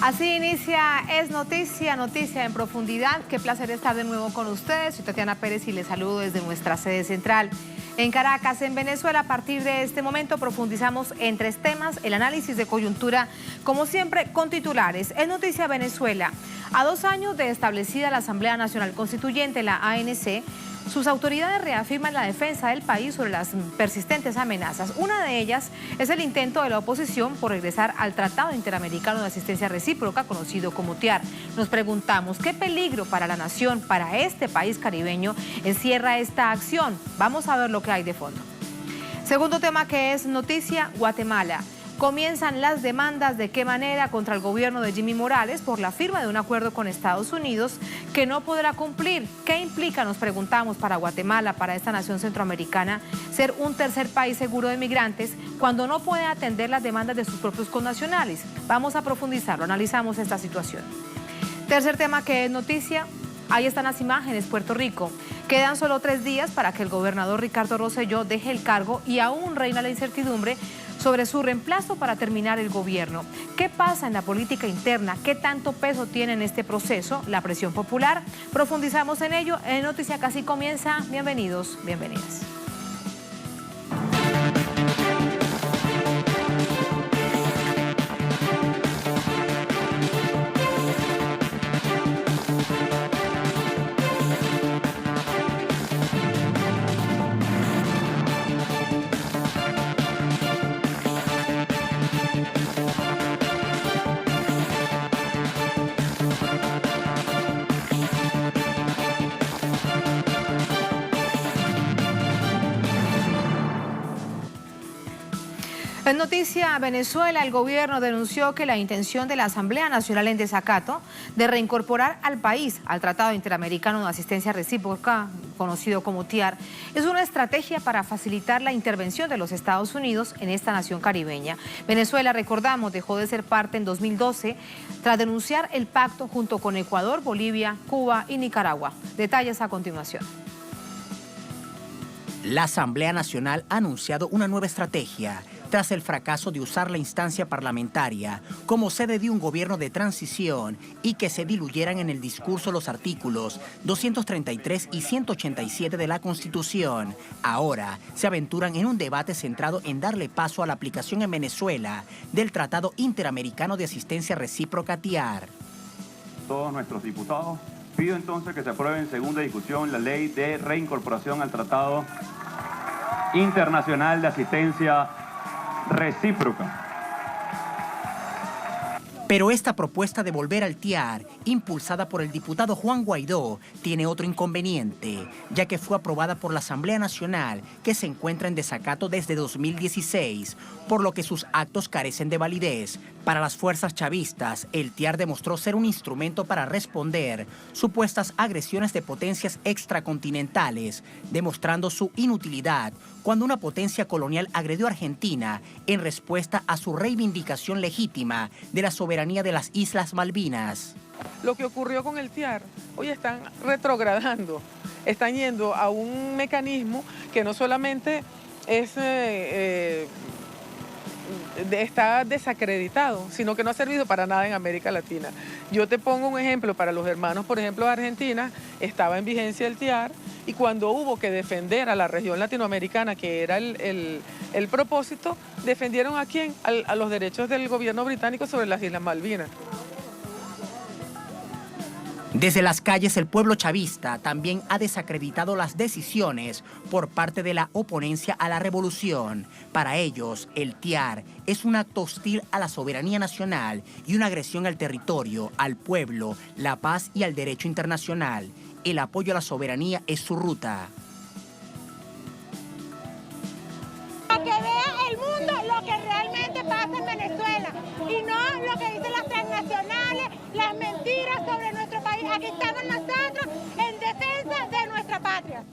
Así inicia Es Noticia, Noticia en Profundidad. Qué placer estar de nuevo con ustedes. Soy Tatiana Pérez y les saludo desde nuestra sede central en Caracas, en Venezuela. A partir de este momento profundizamos en 3 temas: el análisis de coyuntura, como siempre, con titulares. Es Noticia Venezuela. A 2 años de establecida la Asamblea Nacional Constituyente, la ANC, sus autoridades reafirman la defensa del país sobre las persistentes amenazas. Una de ellas es el intento de la oposición por regresar al Tratado Interamericano de Asistencia Recíproca, conocido como TIAR. Nos preguntamos, ¿qué peligro para la nación, para este país caribeño, encierra esta acción? Vamos a ver lo que hay de fondo. Segundo tema que es noticia, Guatemala. Comienzan las demandas de qué manera contra el gobierno de Jimmy Morales por la firma de un acuerdo con Estados Unidos que no podrá cumplir. ¿Qué implica, nos preguntamos, para Guatemala, para esta nación centroamericana, ser un tercer país seguro de migrantes cuando no puede atender las demandas de sus propios connacionales? Vamos a profundizarlo, analizamos esta situación. Tercer tema que es noticia, ahí están las imágenes, Puerto Rico. Quedan solo 3 días para que el gobernador Ricardo Rosselló deje el cargo y aún reina la incertidumbre sobre su reemplazo para terminar el gobierno. ¿Qué pasa en la política interna? ¿Qué tanto peso tiene en este proceso la presión popular? Profundizamos en ello. En Noticia Casi comienza. Bienvenidos, bienvenidas. En Noticia Venezuela, el gobierno denunció que la intención de la Asamblea Nacional en desacato de reincorporar al país al Tratado Interamericano de Asistencia Recíproca, conocido como TIAR, es una estrategia para facilitar la intervención de los Estados Unidos en esta nación caribeña. Venezuela, recordamos, dejó de ser parte en 2012 tras denunciar el pacto junto con Ecuador, Bolivia, Cuba y Nicaragua. Detalles a continuación. La Asamblea Nacional ha anunciado una nueva estrategia tras el fracaso de usar la instancia parlamentaria como sede de un gobierno de transición y que se diluyeran en el discurso los artículos 233 y 187 de la Constitución. Ahora se aventuran en un debate centrado en darle paso a la aplicación en Venezuela del Tratado Interamericano de Asistencia Recíproca TIAR. Todos nuestros diputados, pido entonces que se apruebe en segunda discusión la ley de reincorporación al Tratado Internacional de Asistencia Recíproca. Pero esta propuesta de volver al TIAR, impulsada por el diputado Juan Guaidó, tiene otro inconveniente, ya que fue aprobada por la Asamblea Nacional, que se encuentra en desacato desde 2016, por lo que sus actos carecen de validez. Para las fuerzas chavistas, el TIAR demostró ser un instrumento para responder supuestas agresiones de potencias extracontinentales, demostrando su inutilidad cuando una potencia colonial agredió a Argentina en respuesta a su reivindicación legítima de la soberanía de las Islas Malvinas. Lo que ocurrió con el TIAR, hoy están retrogradando, están yendo a un mecanismo que no solamente es, está desacreditado, sino que no ha servido para nada en América Latina. Yo te pongo un ejemplo para los hermanos, por ejemplo, de Argentina, estaba en vigencia el TIAR, y cuando hubo que defender a la región latinoamericana, que era el propósito, ¿defendieron a quién? A los derechos del gobierno británico sobre las Islas Malvinas. Desde las calles, el pueblo chavista también ha desacreditado las decisiones por parte de la oponencia a la revolución. Para ellos, el TIAR es un acto hostil a la soberanía nacional y una agresión al territorio, al pueblo, la paz y al derecho internacional. El apoyo a la soberanía es su ruta. Para que vea el mundo lo que realmente pasa en Venezuela y no lo que dicen las transnacionales, las mentiras sobre nuestro país. Aquí estamos nosotros en defensa de nuestra patria.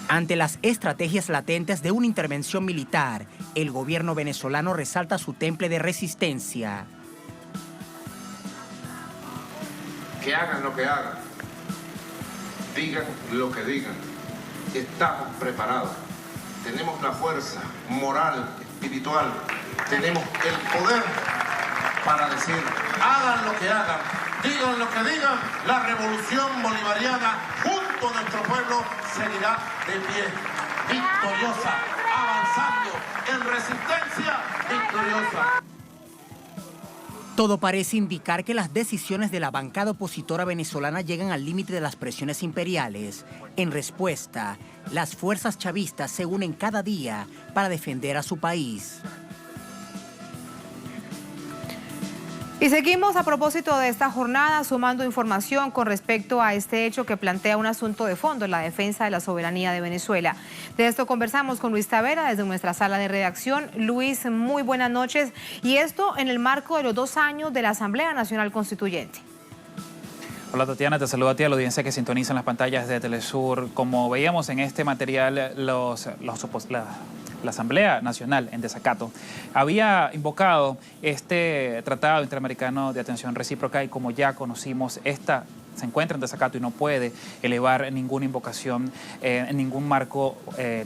Ante las estrategias latentes de una intervención militar, el gobierno venezolano resalta su temple de resistencia. Que hagan lo que hagan, digan lo que digan, estamos preparados, tenemos la fuerza moral, espiritual, tenemos el poder para decir, hagan lo que hagan, digan lo que digan, la revolución bolivariana junto a nuestro pueblo seguirá de pie, victoriosa, avanzando en resistencia victoriosa. Todo parece indicar que las decisiones de la bancada opositora venezolana llegan al límite de las presiones imperiales. En respuesta, las fuerzas chavistas se unen cada día para defender a su país. Y seguimos a propósito de esta jornada sumando información con respecto a este hecho que plantea un asunto de fondo, la defensa de la soberanía de Venezuela. De esto conversamos con Luis Tavera desde nuestra sala de redacción. Luis, muy buenas noches. Y esto en el marco de los 2 años de la Asamblea Nacional Constituyente. Hola Tatiana, te saludo a ti, a la audiencia que sintoniza en las pantallas de Telesur. Como veíamos en este material, la Asamblea Nacional en desacato había invocado este Tratado Interamericano de Atención Recíproca y como ya conocimos, se encuentra en desacato y no puede elevar ninguna invocación en ningún marco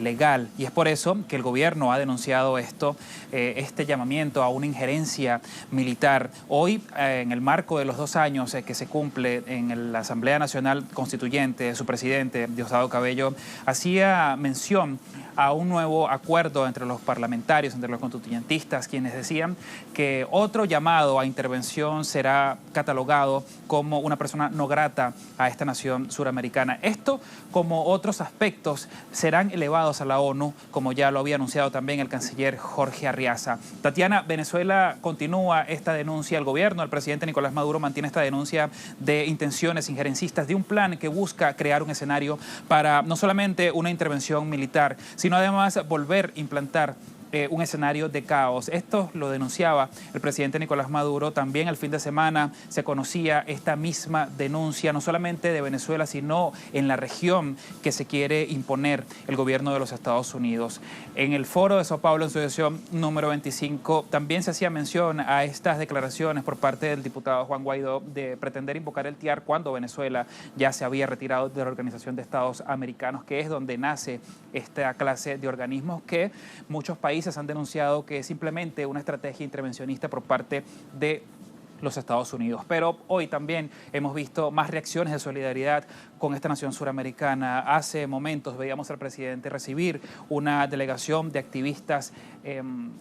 legal. Y es por eso que el gobierno ha denunciado este llamamiento a una injerencia militar. Hoy, en el marco de los 2 años que se cumple en la Asamblea Nacional Constituyente, su presidente, Diosdado Cabello, hacía mención a un nuevo acuerdo entre los parlamentarios, entre los constituyentistas, quienes decían que otro llamado a intervención será catalogado como una persona no grata a esta nación suramericana. Esto, como otros aspectos, serán elevados a la ONU, como ya lo había anunciado también el canciller Jorge Arriaza. Tatiana, Venezuela continúa esta denuncia, el gobierno, el presidente Nicolás Maduro mantiene esta denuncia de intenciones injerencistas, de un plan que busca crear un escenario para no solamente una intervención militar, sino además volver a implantar un escenario de caos. Esto lo denunciaba el presidente Nicolás Maduro. También el fin de semana se conocía esta misma denuncia, no solamente de Venezuela, sino en la región que se quiere imponer el gobierno de los Estados Unidos. En el foro de Sao Paulo, en su edición número 25, también se hacía mención a estas declaraciones por parte del diputado Juan Guaidó de pretender invocar el TIAR cuando Venezuela ya se había retirado de la Organización de Estados Americanos, que es donde nace esta clase de organismos que muchos países han denunciado que es simplemente una estrategia intervencionista por parte de los Estados Unidos. Pero hoy también hemos visto más reacciones de solidaridad con esta nación suramericana. Hace momentos veíamos al presidente recibir una delegación de activistas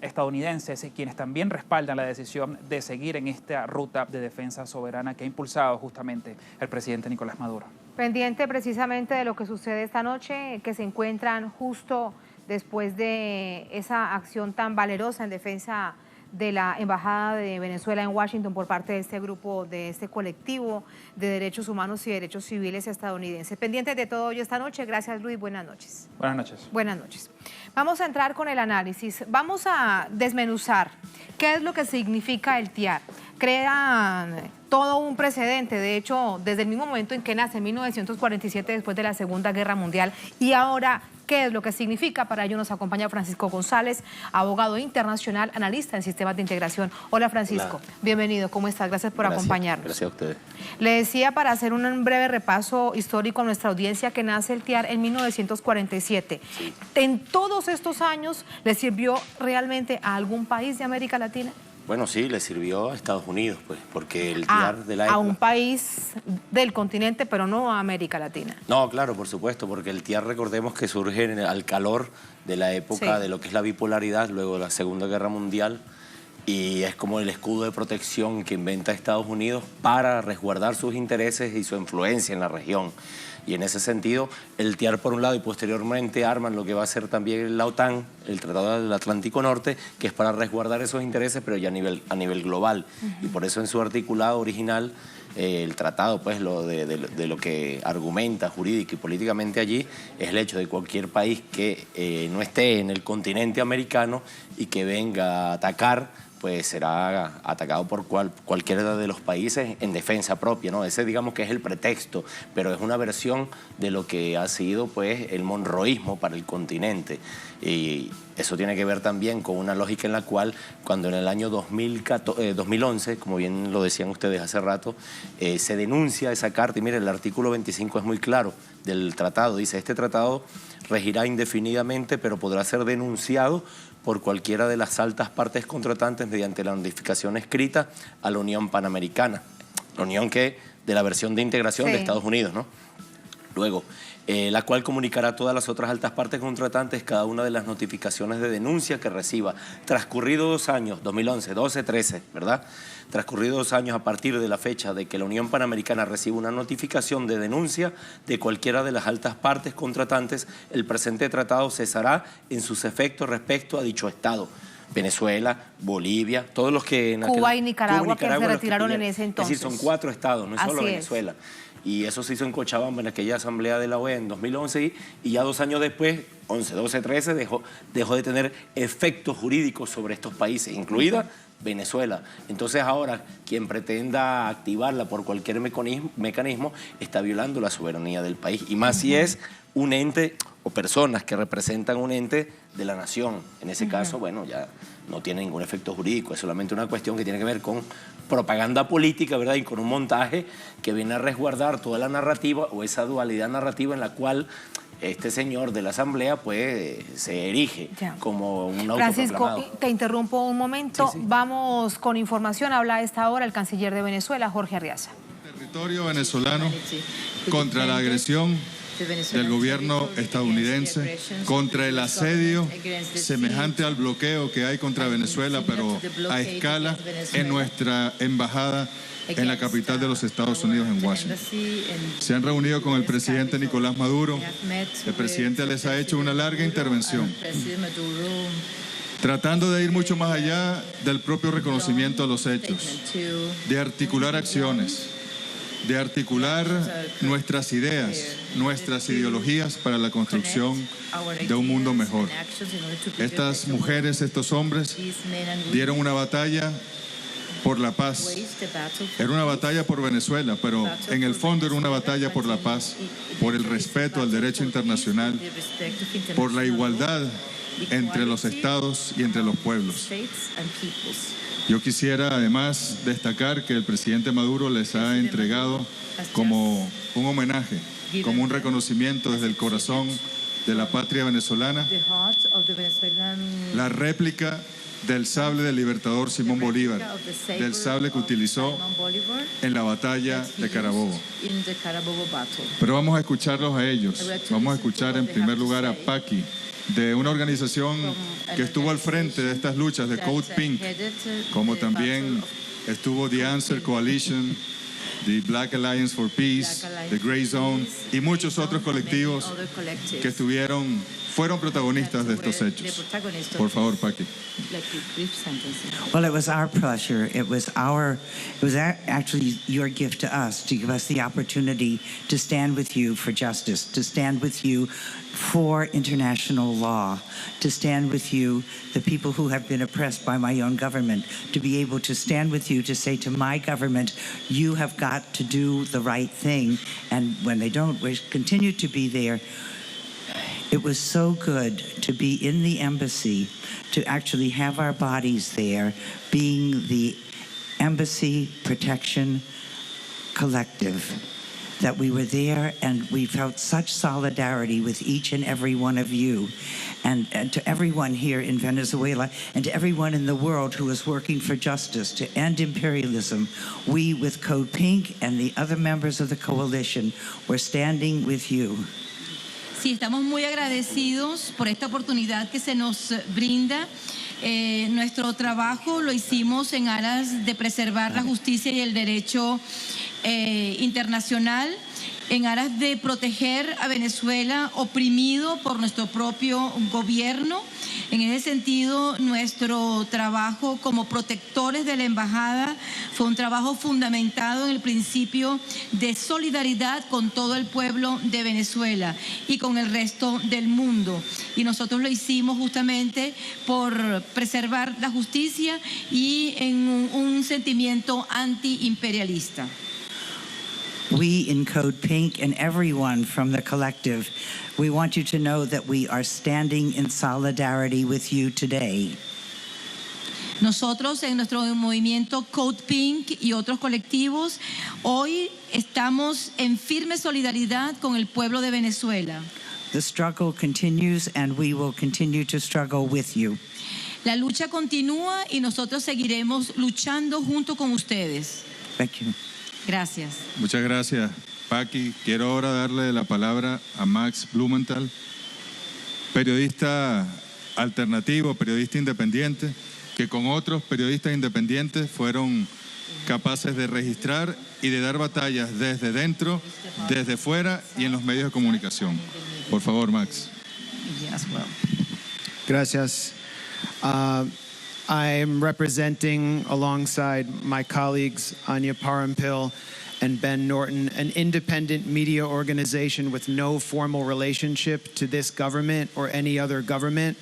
estadounidenses, quienes también respaldan la decisión de seguir en esta ruta de defensa soberana que ha impulsado justamente el presidente Nicolás Maduro. Pendiente precisamente de lo que sucede esta noche, que se encuentran justo después de esa acción tan valerosa en defensa de la Embajada de Venezuela en Washington por parte de este grupo, de este colectivo de derechos humanos y derechos civiles estadounidenses. Pendientes de todo hoy esta noche. Gracias, Luis. Buenas noches. Buenas noches. Buenas noches. Vamos a entrar con el análisis. Vamos a desmenuzar qué es lo que significa el TIAR. Crean todo un precedente, de hecho, desde el mismo momento en que nace, en 1947, después de la Segunda Guerra Mundial, y ahora, ¿qué es lo que significa? Para ello nos acompaña Francisco González, abogado internacional, analista en sistemas de integración. Hola, Francisco. Hola. Bienvenido, ¿cómo estás? Gracias por acompañarnos. Gracias a ustedes. Le decía, para hacer un breve repaso histórico a nuestra audiencia, que nace el TIAR en 1947. Sí. ¿En todos estos años le sirvió realmente a algún país de América Latina? Bueno, sí, le sirvió a Estados Unidos, pues, porque el TIAR de la época... A un país del continente, pero no a América Latina. No, claro, por supuesto, porque el TIAR, recordemos que surge al calor de la época de lo que es la bipolaridad, luego de la Segunda Guerra Mundial, y es como el escudo de protección que inventa Estados Unidos para resguardar sus intereses y su influencia en la región. Y en ese sentido, el TIAR por un lado y posteriormente arman lo que va a ser también la OTAN, el Tratado del Atlántico Norte, que es para resguardar esos intereses, pero ya a nivel global. Y por eso en su articulado original, el tratado, pues, de lo que argumenta jurídica y políticamente allí, es el hecho de cualquier país que no esté en el continente americano y que venga a atacar, pues será atacado por cualquiera de los países en defensa propia, ¿no? Ese, digamos, que es el pretexto, pero es una versión de lo que ha sido, pues, el monroísmo para el continente. Y eso tiene que ver también con una lógica en la cual, cuando en el año 2011, como bien lo decían ustedes hace rato, se denuncia esa carta, y mire, el artículo 25 es muy claro del tratado, dice: este tratado regirá indefinidamente, pero podrá ser denunciado por cualquiera de las altas partes contratantes mediante la notificación escrita a la Unión Panamericana. La Unión de la versión de integración de Estados Unidos, ¿no? Luego, la cual comunicará a todas las otras altas partes contratantes cada una de las notificaciones de denuncia que reciba. Transcurridos 2 años, 2011, 12, 13, ¿verdad? Transcurridos 2 años a partir de la fecha de que la Unión Panamericana reciba una notificación de denuncia de cualquiera de las altas partes contratantes, el presente tratado cesará en sus efectos respecto a dicho Estado. Venezuela, Bolivia, todos los que... Cuba y Nicaragua que se retiraron en ese entonces. Es decir, son 4 estados, no es solo Venezuela. Y eso se hizo en Cochabamba, en aquella asamblea de la OEA en 2011, y ya 2 años después, 11, 12, 13, dejó de tener efectos jurídicos sobre estos países, incluida Venezuela. Entonces ahora, quien pretenda activarla por cualquier mecanismo está violando la soberanía del país, y más si es un ente o personas que representan un ente de la nación. En ese caso, bueno, ya no tiene ningún efecto jurídico, es solamente una cuestión que tiene que ver con propaganda política, ¿verdad? Y con un montaje que viene a resguardar toda la narrativa o esa dualidad narrativa en la cual este señor de la Asamblea pues se erige como un autoproclamado. Francisco, te interrumpo un momento. Sí. Vamos con información. Habla a esta hora el canciller de Venezuela, Jorge Arriaza. Territorio venezolano contra la agresión del gobierno estadounidense, contra el asedio semejante al bloqueo que hay contra Venezuela, pero a escala en nuestra embajada en la capital de los Estados Unidos, en Washington. Se han reunido con el presidente Nicolás Maduro. El presidente les ha hecho una larga intervención, tratando de ir mucho más allá del propio reconocimiento de los hechos, de articular acciones, de articular nuestras ideas, nuestras ideologías para la construcción de un mundo mejor. Estas mujeres, estos hombres dieron una batalla por la paz. Era una batalla por Venezuela, pero en el fondo era una batalla por la paz, por el respeto al derecho internacional, por la igualdad entre los estados y entre los pueblos. Yo quisiera además destacar que el presidente Maduro les ha entregado como un homenaje, como un reconocimiento desde el corazón de la patria venezolana, la réplica del sable del libertador Simón Bolívar, del sable que utilizó en la batalla de Carabobo. Pero vamos a escucharlos a ellos. Vamos a escuchar en primer lugar a Paqui, de una organización que estuvo al frente de estas luchas, de Code Pink, como también estuvo The Answer Coalition, the Black Alliance for Peace, the Grey Zone y muchos otros colectivos que fueron protagonistas de estos hechos. Por favor, Paqui. Well, it was our pleasure. It was actually your gift to us, to give us the opportunity to stand with you for justice, to stand with you for international law, to stand with you, the people who have been oppressed by my own government, to be able to stand with you, to say to my government, you have got to do the right thing. And when they don't, we continue to be there. It was so good to be in the embassy, to actually have our bodies there, being the Embassy Protection Collective, that we were there and we felt such solidarity with each and every one of you, and to everyone here in Venezuela and to everyone in the world who is working for justice, to end imperialism. We, with Code Pink and the other members of the coalition, were standing with you. Sí, estamos muy agradecidos por esta oportunidad que se nos brinda. Nuestro trabajo lo hicimos en aras de preservar la justicia y el derecho internacional, en aras de proteger a Venezuela oprimido por nuestro propio gobierno. En ese sentido, nuestro trabajo como protectores de la embajada fue un trabajo fundamentado en el principio de solidaridad con todo el pueblo de Venezuela y con el resto del mundo. Y nosotros lo hicimos justamente por preservar la justicia y en un sentimiento antiimperialista. We in Code Pink and everyone from the collective, we want you to know that we are standing in solidarity with you today. Nosotros en nuestro movimiento Code Pink y otros colectivos, hoy estamos en firme solidaridad con el pueblo de Venezuela. The struggle continues, and we will continue to struggle with you. La lucha continúa y nosotros seguiremos luchando junto con ustedes. Thank you. Gracias. Muchas gracias, Paqui. Quiero ahora darle la palabra a Max Blumenthal, periodista alternativo, periodista independiente, que con otros periodistas independientes fueron capaces de registrar y de dar batallas desde dentro, desde fuera y en los medios de comunicación. Por favor, Max. Yes, well. Gracias. I am representing, alongside my colleagues Anya Parampil and Ben Norton, an independent media organization with no formal relationship to this government or any other government.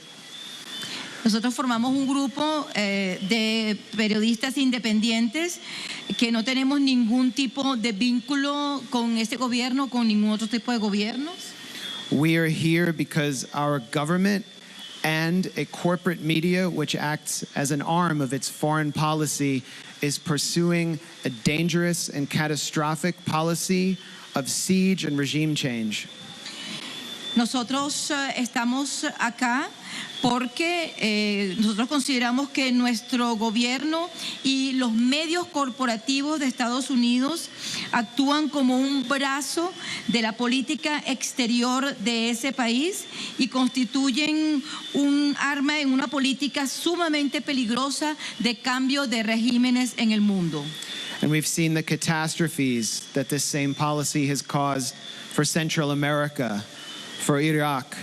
Nosotros formamos un grupo de periodistas independientes que no tenemos ningún tipo de vínculo con este gobierno, con ningún otro tipo de gobiernos. We are here because our government and a corporate media which acts as an arm of its foreign policy is pursuing a dangerous and catastrophic policy of siege and regime change. Nosotros estamos acá porque nosotros consideramos que nuestro gobierno y los medios corporativos de Estados Unidos actúan como un brazo de la política exterior de ese país y constituyen un arma en una política sumamente peligrosa de cambio de regímenes en el mundo. And we've seen the catastrophes that this same policy has caused for Central America, for Iraq,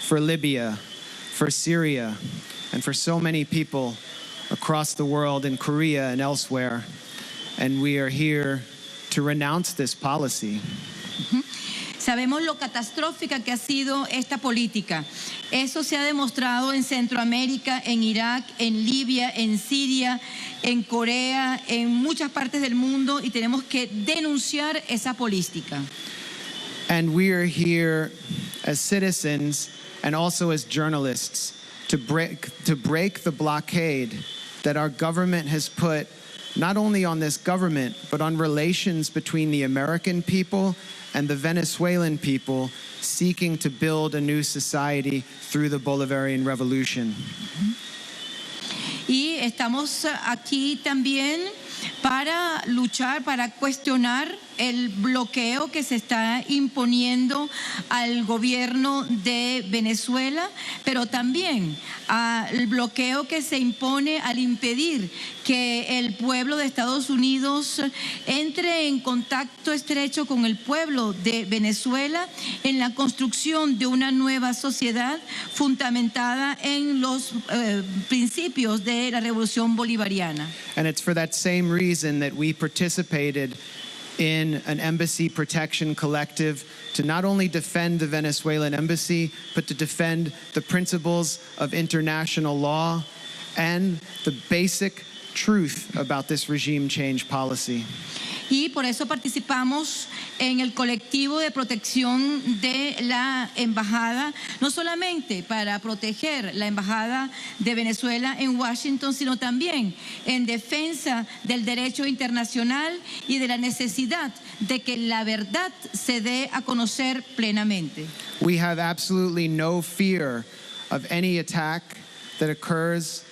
for Libya, for Syria, and for so many people across the world, in Korea and elsewhere. And we are here to renounce this policy. Sabemos lo catastrófica que ha sido esta política. Eso se ha demostrado en Centroamérica, en Irak, en Libia, en Siria, en Corea, en muchas partes del mundo, y tenemos que denunciar esa política. And we are here as citizens and also as journalists to break the blockade that our government has put not only on this government, but on relations between the American people and the Venezuelan people seeking to build a new society through the Bolivarian Revolution. Y estamos aquí también para luchar, para cuestionar el bloqueo que se está imponiendo al gobierno de Venezuela, pero también al bloqueo que se impone al impedir que el pueblo de Estados Unidos entre en contacto estrecho con el pueblo de Venezuela en la construcción de una nueva sociedad fundamentada en los principios de la Revolución Bolivariana. And it's for that same reason that we participated in an embassy protection collective to not only defend the Venezuelan embassy, but to defend the principles of international law and the basic truth about this regime change policy. Y por eso participamos en el colectivo de protección de la embajada, no solamente para proteger la embajada de Venezuela en Washington, sino también en defensa del derecho internacional y de la necesidad de que la verdad se dé a conocer plenamente. We have absolutely no fear of any attack that occurs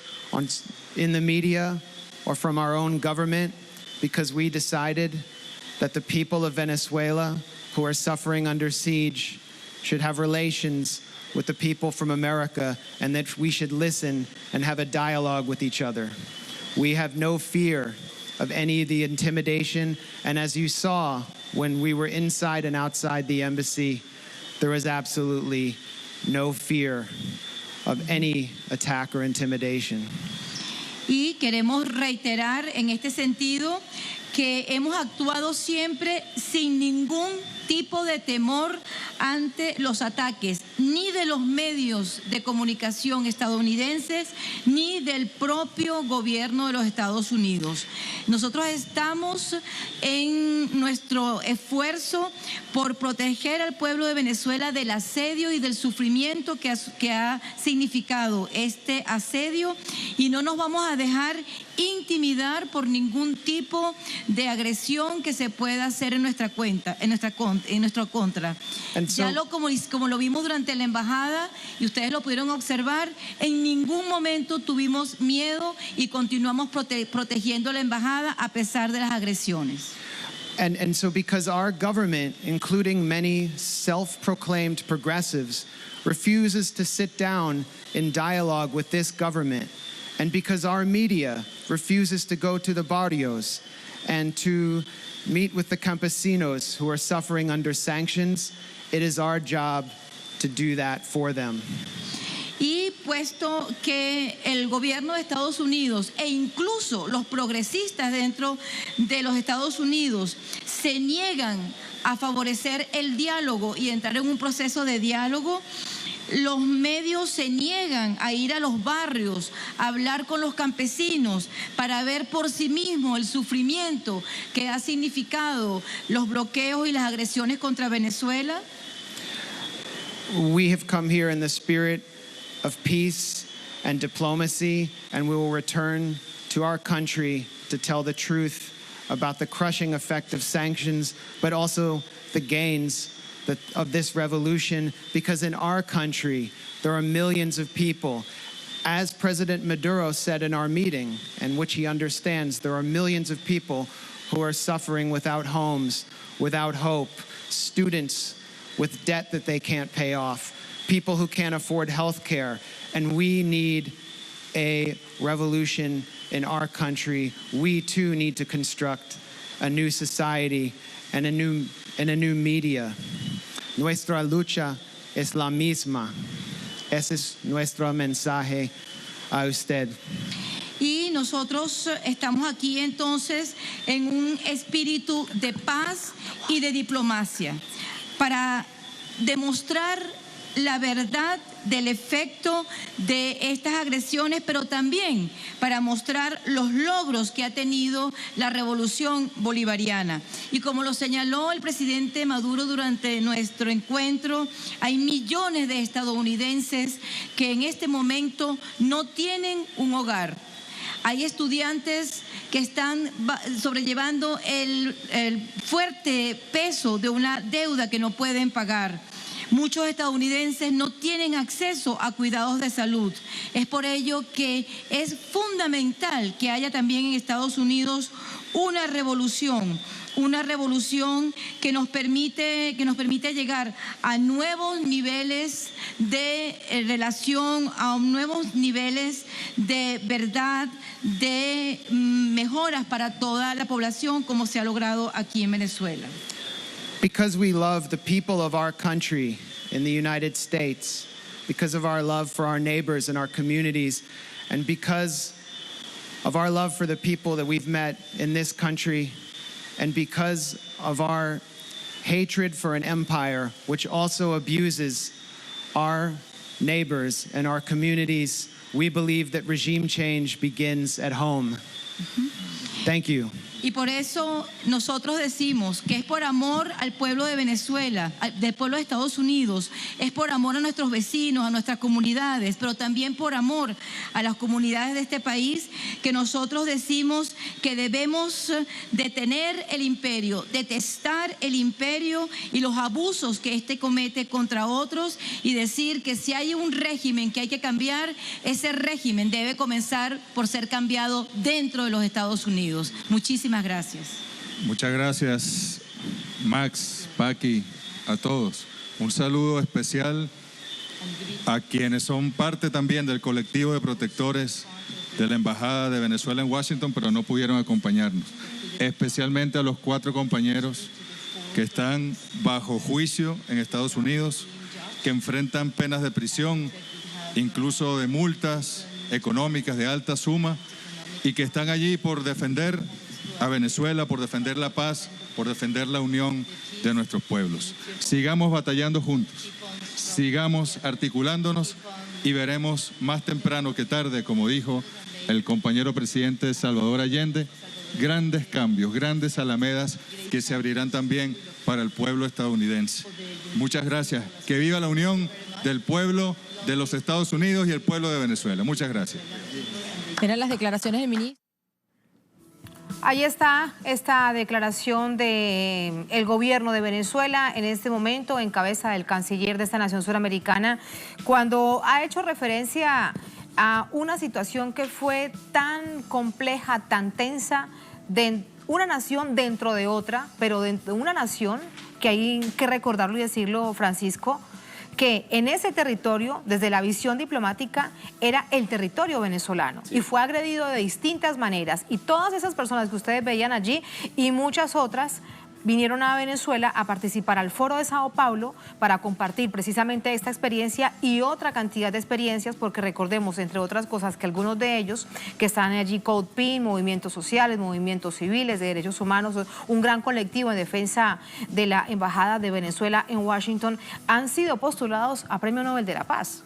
in the media or from our own government, because we decided that the people of Venezuela who are suffering under siege should have relations with the people from America, and that we should listen and have a dialogue with each other. We have no fear of any of the intimidation, and as you saw when we were inside and outside the embassy, there was absolutely no fear of any attack or intimidation. Y queremos reiterar en este sentido que hemos actuado siempre sin ningún tipo de temor ante los ataques, ni de los medios de comunicación estadounidenses, ni del propio gobierno de los Estados Unidos. Nosotros estamos en nuestro esfuerzo por proteger al pueblo de Venezuela del asedio y del sufrimiento que ha significado este asedio, y no nos vamos a dejar intimidar por ningún tipo de agresión que se pueda hacer en nuestra contra. contra. Ya como lo vimos durante la embajada y ustedes lo pudieron observar, en ningún momento tuvimos miedo y continuamos protegiendo la embajada a pesar de las agresiones. And so because our government, including many self-proclaimed progressives, refuses to sit down in dialogue with this government, and because our media refuses to go to the barrios and to meet with the campesinos who are suffering under sanctions, it is our job to do that for them. Y puesto que el gobierno de Estados Unidos e incluso los progresistas dentro de los Estados Unidos se niegan a favorecer el diálogo y entrar en un proceso de diálogo, los medios se niegan a ir a los barrios, a hablar con los campesinos para ver por sí mismos el sufrimiento que ha significado los bloqueos y las agresiones contra Venezuela. We have come here in the spirit of peace and diplomacy, and we will return to our country to tell the truth about the crushing effect of sanctions, but also the gains of this revolution, because in our country there are millions of people. As President Maduro said in our meeting, and which he understands, there are millions of people who are suffering without homes, without hope, students with debt that they can't pay off, people who can't afford health care, and we need a revolution in our country. We too need to construct a new society and a new media. Nuestra lucha es la misma. Ese es nuestro mensaje a usted. Y nosotros estamos aquí entonces en un espíritu de paz y de diplomacia para demostrar la verdad del efecto de estas agresiones, pero también para mostrar los logros que ha tenido la revolución bolivariana. Y como lo señaló el presidente Maduro durante nuestro encuentro, hay millones de estadounidenses que en este momento no tienen un hogar. Hay estudiantes que están sobrellevando el fuerte peso de una deuda que no pueden pagar. Muchos estadounidenses no tienen acceso a cuidados de salud. Es por ello que es fundamental que haya también en Estados Unidos una revolución que nos permite llegar a nuevos niveles de relación, a nuevos niveles de verdad, de mejoras para toda la población, como se ha logrado aquí en Venezuela. Because we love the people of our country in the United States, because of our love for our neighbors and our communities, and because of our love for the people that we've met in this country, and because of our hatred for an empire which also abuses our neighbors and our communities, we believe that regime change begins at home. Thank you. Y por eso nosotros decimos que es por amor al pueblo de Venezuela, del pueblo de Estados Unidos, es por amor a nuestros vecinos, a nuestras comunidades, pero también por amor a las comunidades de este país, que nosotros decimos que debemos detener el imperio, detestar el imperio y los abusos que éste comete contra otros, y decir que si hay un régimen que hay que cambiar, ese régimen debe comenzar por ser cambiado dentro de los Estados Unidos. Muchísimas gracias. Muchas gracias, Max, Paqui, a todos. Un saludo especial a quienes son parte también del colectivo de protectores de la Embajada de Venezuela en Washington, pero no pudieron acompañarnos. Especialmente a los 4 compañeros que están bajo juicio en Estados Unidos, que enfrentan penas de prisión, incluso de multas económicas de alta suma, y que están allí por defender a Venezuela, por defender la paz, por defender la unión de nuestros pueblos. Sigamos batallando juntos, sigamos articulándonos y veremos más temprano que tarde, como dijo el compañero presidente Salvador Allende, grandes cambios, grandes alamedas que se abrirán también para el pueblo estadounidense. Muchas gracias. Que viva la unión del pueblo de los Estados Unidos y el pueblo de Venezuela. Muchas gracias. Eran las declaraciones del ministro. Ahí está esta declaración del gobierno de Venezuela en este momento en cabeza del canciller de esta nación suramericana, cuando ha hecho referencia a una situación que fue tan compleja, tan tensa, de una nación dentro de otra, pero dentro de una nación que hay que recordarlo y decirlo, Francisco, que en ese territorio, desde la visión diplomática, era el territorio venezolano, sí, y fue agredido de distintas maneras. Y todas esas personas que ustedes veían allí y muchas otras vinieron a Venezuela a participar al Foro de Sao Paulo para compartir precisamente esta experiencia y otra cantidad de experiencias, porque recordemos, entre otras cosas, que algunos de ellos que están allí, Code Pink, movimientos sociales, movimientos civiles, de derechos humanos, un gran colectivo en defensa de la Embajada de Venezuela en Washington, han sido postulados a Premio Nobel de la Paz.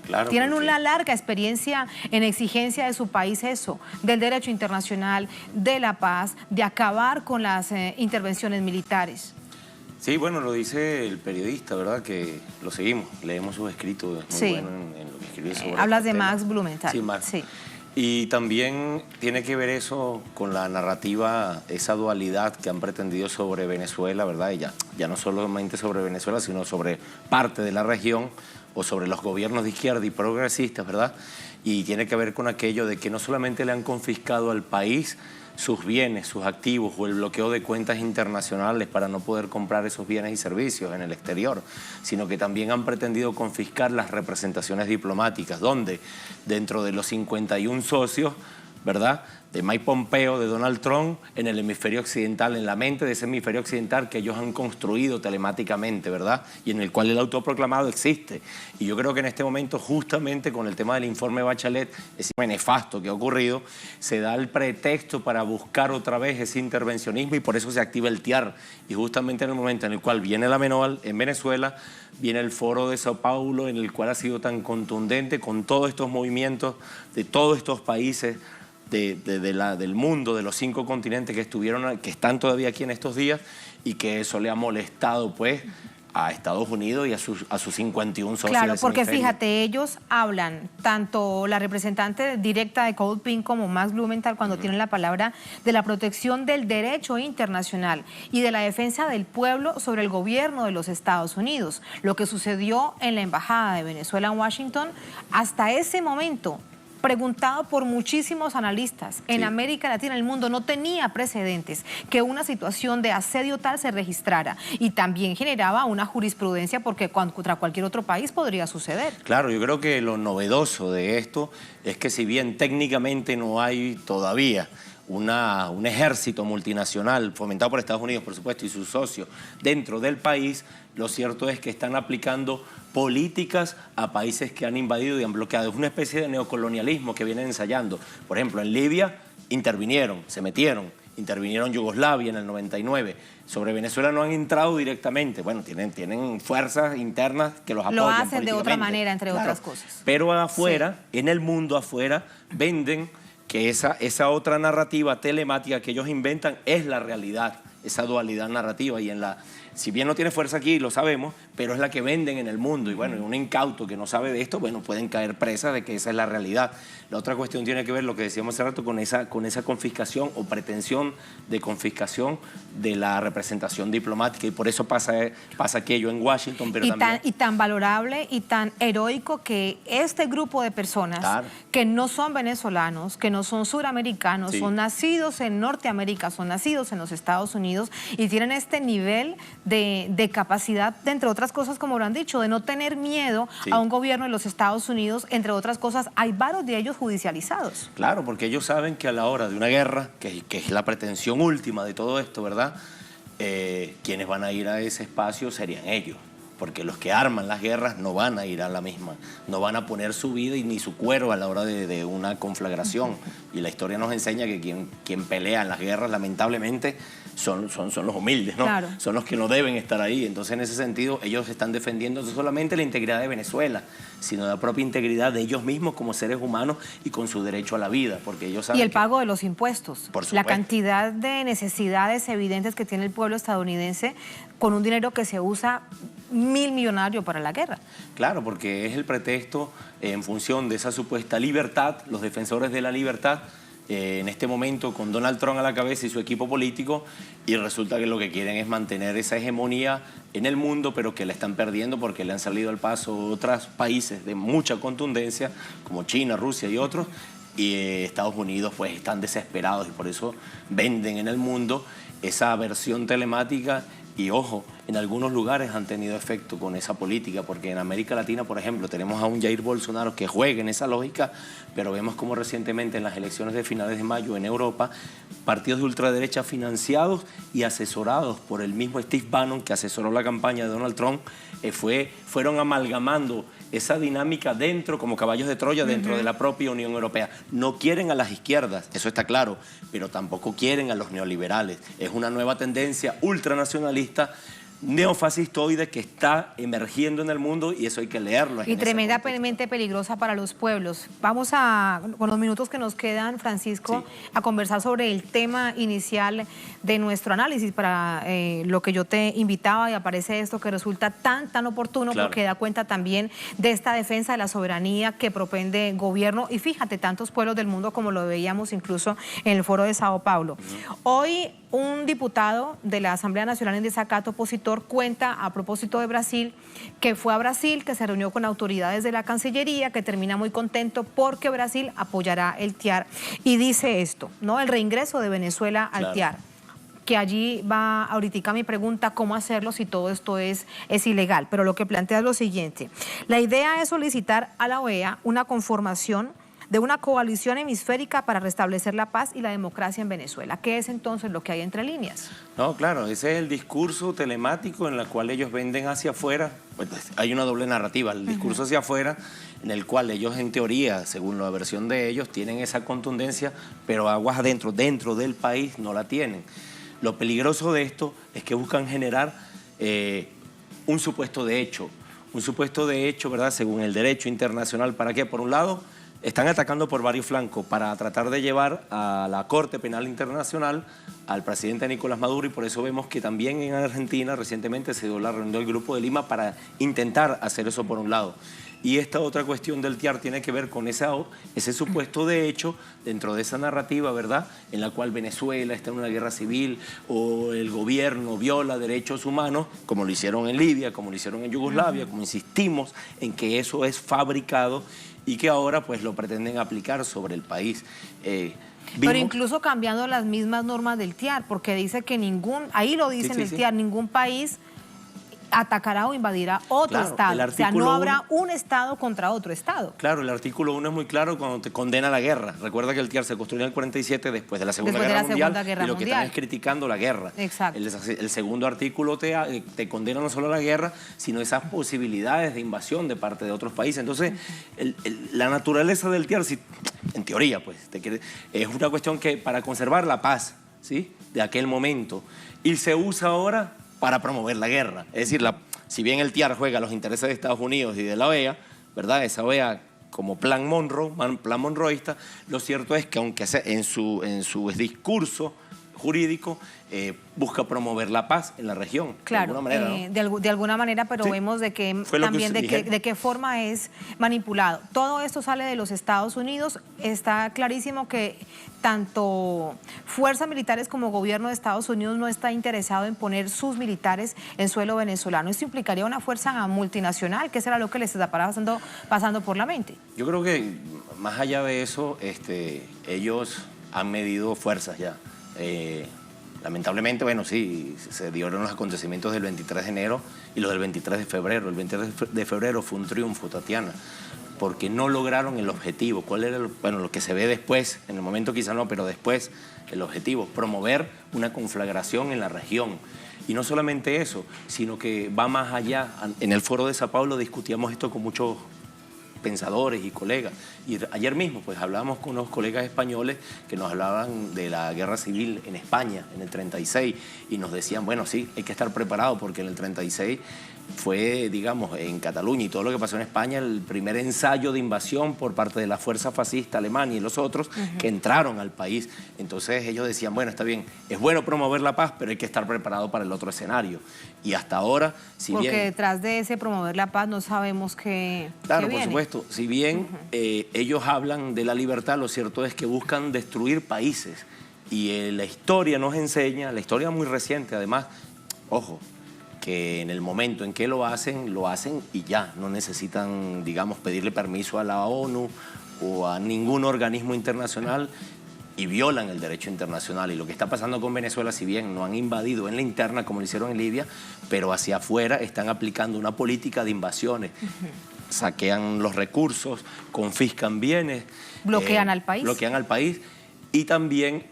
Claro, tienen una larga experiencia en exigencia de su país eso, del derecho internacional, de la paz, de acabar con las intervenciones militares. Sí, bueno, lo dice el periodista, ¿verdad? Que lo seguimos, leemos sus escritos, es muy bueno en lo que escribe sobre hablas de Max Blumenthal. Sí, Max. Sí. Y también tiene que ver eso con la narrativa, esa dualidad que han pretendido sobre Venezuela, ¿verdad? Y ya no solamente sobre Venezuela, sino sobre parte de la región, o sobre los gobiernos de izquierda y progresistas, ¿verdad? Y tiene que ver con aquello de que no solamente le han confiscado al país sus bienes, sus activos o el bloqueo de cuentas internacionales para no poder comprar esos bienes y servicios en el exterior, sino que también han pretendido confiscar las representaciones diplomáticas, donde dentro de los 51 socios, ¿verdad?, de Mike Pompeo, de Donald Trump, en el hemisferio occidental, en la mente de ese hemisferio occidental que ellos han construido telemáticamente, ¿verdad?, y en el cual el autoproclamado existe. Y yo creo que en este momento, justamente con el tema del informe Bachelet, ese nefasto que ha ocurrido, se da el pretexto para buscar otra vez ese intervencionismo y por eso se activa el TIAR. Y justamente en el momento en el cual viene la MENOAL en Venezuela, viene el Foro de Sao Paulo, en el cual ha sido tan contundente con todos estos movimientos de todos estos países del mundo, de los 5 continentes que están todavía aquí en estos días, y que eso le ha molestado pues a Estados Unidos y a sus 51 socios. Claro, de porque hemisferio. fíjate, ellos hablan, tanto la representante directa de Code Pink como Max Blumenthal, cuando tienen la palabra, de la protección del derecho internacional y de la defensa del pueblo sobre el gobierno de los Estados Unidos. Lo que sucedió en la Embajada de Venezuela en Washington, hasta ese momento, preguntado por muchísimos analistas en América Latina, en el mundo, no tenía precedentes que una situación de asedio tal se registrara, y también generaba una jurisprudencia porque contra cualquier otro país podría suceder. Claro, yo creo que lo novedoso de esto es que si bien técnicamente no hay todavía un ejército multinacional fomentado por Estados Unidos, por supuesto, y sus socios dentro del país, lo cierto es que están aplicando políticas a países que han invadido y han bloqueado. Es una especie de neocolonialismo que vienen ensayando. Por ejemplo, en Libia intervinieron, se metieron, intervinieron Yugoslavia en el 99. Sobre Venezuela no han entrado directamente. Bueno, tienen fuerzas internas que los apoyan. Lo hacen de otra manera, entre otras cosas. Pero afuera, en el mundo afuera, venden que esa otra narrativa telemática que ellos inventan es la realidad, esa dualidad narrativa. Y si bien no tiene fuerza aquí, lo sabemos, pero es la que venden en el mundo. Y bueno, un incauto que no sabe de esto, bueno, pueden caer presas de que esa es la realidad. La otra cuestión tiene que ver, lo que decíamos hace rato, con esa confiscación o pretensión de confiscación de la representación diplomática. Y por eso pasa aquello en Washington, pero también... Y tan valorable y tan heroico que este grupo de personas, claro, que no son venezolanos, que no son suramericanos, son nacidos en Norteamérica, son nacidos en los Estados Unidos y tienen este nivel de capacidad, de, entre otras cosas, como lo han dicho, de no tener miedo a un gobierno de los Estados Unidos. Entre otras cosas, hay varios de ellos judicializados. Claro, porque ellos saben que a la hora de una guerra, que es la pretensión última de todo esto, ¿verdad?, quienes van a ir a ese espacio serían ellos. Porque los que arman las guerras no van a ir a la misma, no van a poner su vida y ni su cuero a la hora de una conflagración. Y la historia nos enseña que quien pelea en las guerras, lamentablemente, son los humildes, ¿no? Claro. Son los que no deben estar ahí. Entonces, en ese sentido, ellos están defendiendo no solamente la integridad de Venezuela, sino la propia integridad de ellos mismos como seres humanos y con su derecho a la vida, porque ellos saben. Y el pago de los impuestos. Por supuesto. La cantidad de necesidades evidentes que tiene el pueblo estadounidense con un dinero que se usa millonario para la guerra. Claro, porque es el pretexto en función de esa supuesta libertad. Los defensores de la libertad en este momento con Donald Trump a la cabeza y su equipo político, y resulta que lo que quieren es mantener esa hegemonía en el mundo, pero que la están perdiendo porque le han salido al paso otros países de mucha contundencia, como China, Rusia y otros, y Estados Unidos pues están desesperados y por eso venden en el mundo esa versión telemática. Y ojo, en algunos lugares han tenido efecto con esa política, porque en América Latina, por ejemplo, tenemos a un Jair Bolsonaro que juega en esa lógica, pero vemos como recientemente en las elecciones de finales de mayo en Europa, partidos de ultraderecha financiados y asesorados por el mismo Steve Bannon, que asesoró la campaña de Donald Trump, fueron amalgamando esa dinámica dentro, como caballos de Troya, dentro de la propia Unión Europea. No quieren a las izquierdas, eso está claro, pero tampoco quieren a los neoliberales. Es una nueva tendencia ultranacionalista, neofascistoide, que está emergiendo en el mundo, y eso hay que leerlo. Y tremendamente peligrosa para los pueblos. Vamos con los minutos que nos quedan, Francisco, a conversar sobre el tema inicial de nuestro análisis, para lo que yo te invitaba, y aparece esto que resulta tan oportuno, porque da cuenta también de esta defensa de la soberanía que propende gobierno, y fíjate, tantos pueblos del mundo, como lo veíamos incluso en el foro de Sao Paulo. Hoy un diputado de la Asamblea Nacional en desacato opositor cuenta, a propósito de Brasil, que fue a Brasil, que se reunió con autoridades de la Cancillería, que termina muy contento porque Brasil apoyará el TIAR, y dice esto, ¿no? El reingreso de Venezuela al TIAR, que allí va ahorita mi pregunta, ¿cómo hacerlo si todo esto es ilegal? Pero lo que plantea es lo siguiente: la idea es solicitar a la OEA una conformación de una coalición hemisférica para restablecer la paz y la democracia en Venezuela. ¿Qué es entonces lo que hay entre líneas? No, claro, ese es el discurso telemático en el cual ellos venden hacia afuera. Pues hay una doble narrativa, el discurso hacia afuera, en el cual ellos en teoría, según la versión de ellos, tienen esa contundencia, pero aguas adentro, dentro del país, no la tienen. Lo peligroso de esto es que buscan generar un supuesto de hecho, ¿verdad?, según el derecho internacional. ¿Para qué? Por un lado, están atacando por varios flancos para tratar de llevar a la Corte Penal Internacional al presidente Nicolás Maduro, y por eso vemos que también en Argentina recientemente se dio la reunión del Grupo de Lima para intentar hacer eso por un lado. Y esta otra cuestión del TIAR tiene que ver con ese supuesto de hecho dentro de esa narrativa, ¿verdad?, en la cual Venezuela está en una guerra civil o el gobierno viola derechos humanos, como lo hicieron en Libia, como lo hicieron en Yugoslavia, como insistimos en que eso es fabricado y que ahora pues lo pretenden aplicar sobre el país. Pero incluso cambiando las mismas normas del TIAR, porque dice que ahí lo dice en el TIAR, ningún país atacará o invadirá otro Estado. O sea, no habrá un Estado contra otro Estado. Claro, el artículo 1 es muy claro cuando te condena la guerra. Recuerda que el TIAR se construyó en el 47 después de la Segunda Guerra Mundial, y lo que están es criticando la guerra. Exacto. El segundo artículo te condena no solo a la guerra, sino esas posibilidades de invasión de parte de otros países. Entonces, la naturaleza del TIAR, en teoría, pues, es una cuestión que para conservar la paz, ¿sí?, de aquel momento, y se usa ahora para promover la guerra. Es decir, si bien el TIAR juega los intereses de Estados Unidos y de la OEA, ¿verdad?, esa OEA como plan monroísta, lo cierto es que aunque en su discurso jurídico busca promover la paz en la región. Claro, de alguna manera, ¿no? de alguna manera, pero sí, vemos de qué forma es manipulado. Todo esto sale de los Estados Unidos. Está clarísimo que tanto fuerzas militares como gobierno de Estados Unidos no está interesado en poner sus militares en suelo venezolano. Esto implicaría una fuerza multinacional. ¿Qué será lo que les está pasando por la mente? Yo creo que más allá de eso, ellos han medido fuerzas ya. Lamentablemente, bueno, sí, se dieron los acontecimientos del 23 de enero y los del 23 de febrero. El 23 de febrero fue un triunfo, Tatiana, porque no lograron el objetivo. ¿Cuál era lo que se ve después? En el momento quizá no, pero después el objetivo, promover una conflagración en la región. Y no solamente eso, sino que va más allá. En el foro de Sao Paulo discutíamos esto con muchos pensadores y colegas. Y ayer mismo pues hablábamos con unos colegas españoles que nos hablaban de la guerra civil en España en el 36 y nos decían, bueno, sí, hay que estar preparado porque en el 36 fue, digamos, en Cataluña y todo lo que pasó en España, el primer ensayo de invasión por parte de la fuerza fascista alemana y los otros que entraron al país. Entonces ellos decían, bueno, está bien, es bueno promover la paz, pero hay que estar preparado para el otro escenario. Y hasta ahora, si bien... Porque detrás de ese promover la paz no sabemos qué Claro, viene. por supuesto. Si bien ellos hablan de la libertad, lo cierto es que buscan destruir países. Y la historia nos enseña, la historia muy reciente además, ojo, que en el momento en que lo hacen y ya. No necesitan, digamos, pedirle permiso a la ONU o a ningún organismo internacional y violan el derecho internacional. Y lo que está pasando con Venezuela, si bien no han invadido en la interna como lo hicieron en Libia, pero hacia afuera están aplicando una política de invasiones. Saquean los recursos, confiscan bienes. Bloquean al país. Bloquean al país. Y también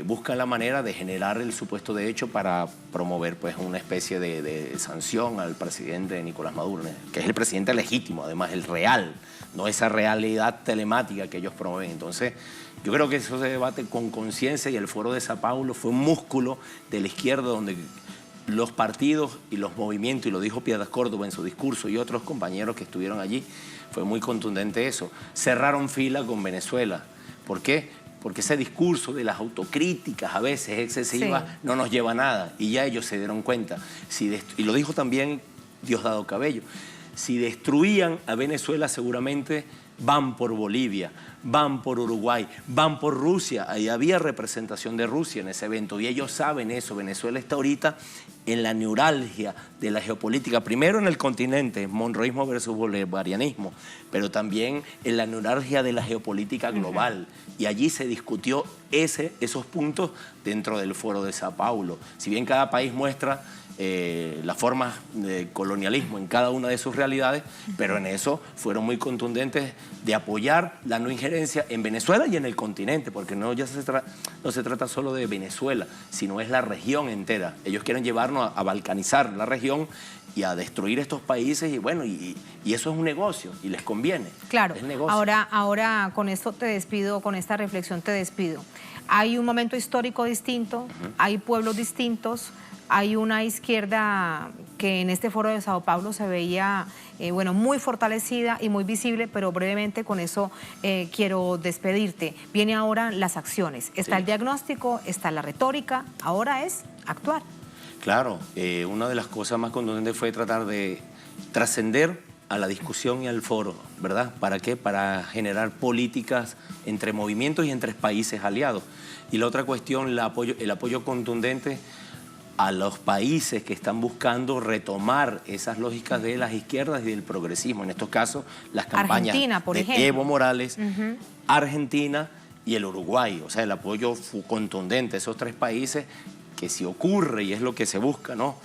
buscan la manera de generar el supuesto de hecho para promover pues, una especie de sanción al presidente Nicolás Maduro, que es el presidente legítimo, además el real, no esa realidad telemática que ellos promueven. Entonces, yo creo que eso se debate con conciencia y el Foro de Sao Paulo fue un músculo de la izquierda donde los partidos y los movimientos, y lo dijo Piedras Córdoba en su discurso y otros compañeros que estuvieron allí, fue muy contundente eso, cerraron fila con Venezuela. ¿Por qué? Porque ese discurso de las autocríticas a veces excesivas no nos lleva a nada. Y ya ellos se dieron cuenta. Y lo dijo también Diosdado Cabello. Si destruían a Venezuela seguramente van por Bolivia, van por Uruguay, van por Rusia. Ahí había representación de Rusia en ese evento y ellos saben eso. Venezuela está ahorita en la neuralgia de la geopolítica, primero en el continente, monroísmo versus bolivarianismo, pero también en la neuralgia de la geopolítica global. Y allí se discutió esos puntos dentro del Foro de Sao Paulo. Si bien cada país muestra las formas de colonialismo en cada una de sus realidades, pero en eso fueron muy contundentes de apoyar la no injerencia en Venezuela y en el continente, porque no se trata solo de Venezuela, sino es la región entera. Ellos quieren llevarnos a balcanizar la región y a destruir estos países y bueno, y eso es un negocio y les conviene. Claro, es negocio. Ahora con esto te despido, con esta reflexión te despido. Hay un momento histórico distinto, hay pueblos distintos, hay una izquierda que en este Foro de Sao Paulo se veía muy fortalecida y muy visible, pero brevemente con eso quiero despedirte. Viene ahora las acciones, está el diagnóstico, está la retórica, ahora es actuar. Claro, una de las cosas más contundentes fue tratar de trascender a la discusión y al foro, ¿verdad? ¿Para qué? Para generar políticas entre movimientos y entre países aliados. Y la otra cuestión, el apoyo contundente a los países que están buscando retomar esas lógicas de las izquierdas y del progresismo. En estos casos, las campañas de Evo Morales, Argentina y el Uruguay. O sea, el apoyo contundente a esos tres países que si ocurre, y es lo que se busca, ¿no?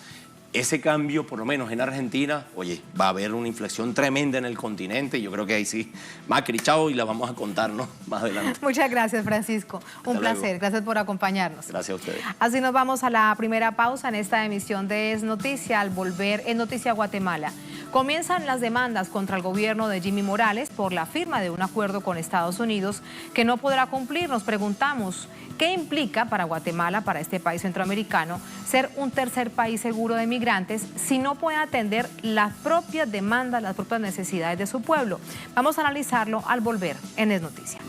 Ese cambio, por lo menos en Argentina, oye, va a haber una inflexión tremenda en el continente. Yo creo que ahí sí, Macri, chao, y la vamos a contar, ¿no? Más adelante. Muchas gracias, Francisco. Un placer. Gracias por acompañarnos. Gracias a ustedes. Así nos vamos a la primera pausa en esta emisión de Es Noticia. Al volver, Es Noticia Guatemala. Comienzan las demandas contra el gobierno de Jimmy Morales por la firma de un acuerdo con Estados Unidos que no podrá cumplir. Nos preguntamos, ¿qué implica para Guatemala, para este país centroamericano, ser un tercer país seguro de migrantes si no puede atender las propias demandas, las propias necesidades de su pueblo? Vamos a analizarlo al volver en Es Noticia.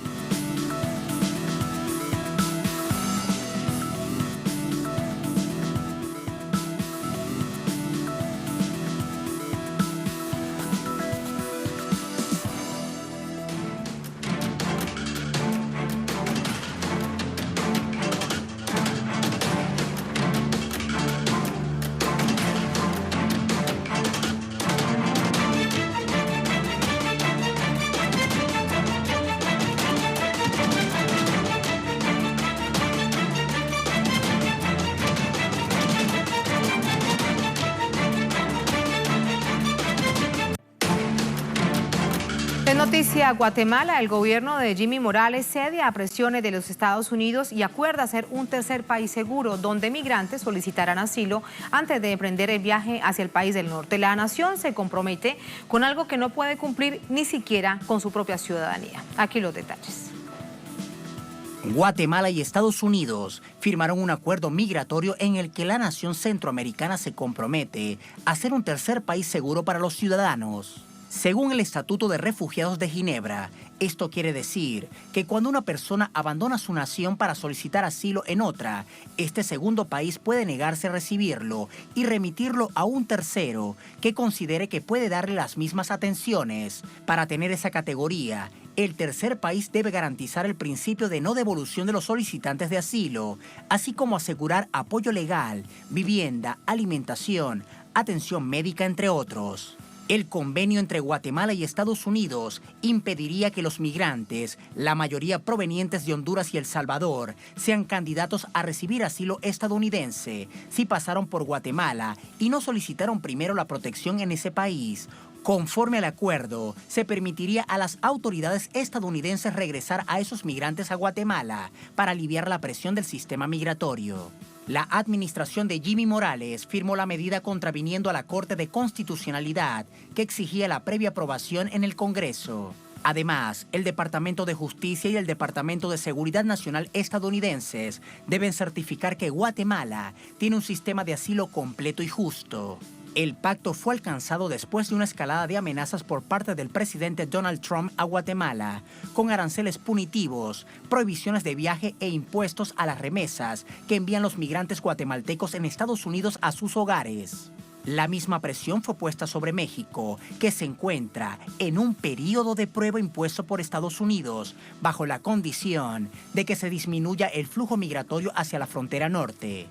Noticia Guatemala, el gobierno de Jimmy Morales cede a presiones de los Estados Unidos y acuerda ser un tercer país seguro donde migrantes solicitarán asilo antes de emprender el viaje hacia el país del norte. La nación se compromete con algo que no puede cumplir ni siquiera con su propia ciudadanía. Aquí los detalles. Guatemala y Estados Unidos firmaron un acuerdo migratorio en el que la nación centroamericana se compromete a ser un tercer país seguro para los ciudadanos. Según el Estatuto de Refugiados de Ginebra, esto quiere decir que cuando una persona abandona su nación para solicitar asilo en otra, este segundo país puede negarse a recibirlo y remitirlo a un tercero que considere que puede darle las mismas atenciones. Para tener esa categoría, el tercer país debe garantizar el principio de no devolución de los solicitantes de asilo, así como asegurar apoyo legal, vivienda, alimentación, atención médica, entre otros. El convenio entre Guatemala y Estados Unidos impediría que los migrantes, la mayoría provenientes de Honduras y El Salvador, sean candidatos a recibir asilo estadounidense si pasaron por Guatemala y no solicitaron primero la protección en ese país. Conforme al acuerdo, se permitiría a las autoridades estadounidenses regresar a esos migrantes a Guatemala para aliviar la presión del sistema migratorio. La administración de Jimmy Morales firmó la medida contraviniendo a la Corte de Constitucionalidad que exigía la previa aprobación en el Congreso. Además, el Departamento de Justicia y el Departamento de Seguridad Nacional estadounidenses deben certificar que Guatemala tiene un sistema de asilo completo y justo. El pacto fue alcanzado después de una escalada de amenazas por parte del presidente Donald Trump a Guatemala, con aranceles punitivos, prohibiciones de viaje e impuestos a las remesas que envían los migrantes guatemaltecos en Estados Unidos a sus hogares. La misma presión fue puesta sobre México, que se encuentra en un periodo de prueba impuesto por Estados Unidos, bajo la condición de que se disminuya el flujo migratorio hacia la frontera norte.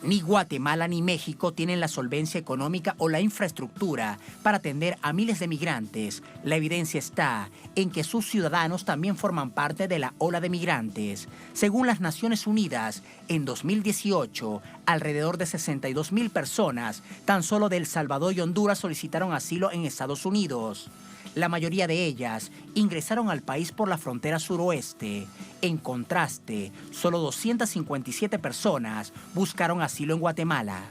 Ni Guatemala ni México tienen la solvencia económica o la infraestructura para atender a miles de migrantes. La evidencia está en que sus ciudadanos también forman parte de la ola de migrantes. Según las Naciones Unidas, en 2018, alrededor de 62,000 personas, tan solo de El Salvador y Honduras, solicitaron asilo en Estados Unidos. La mayoría de ellas ingresaron al país por la frontera suroeste. En contraste, solo 257 personas buscaron asilo en Guatemala.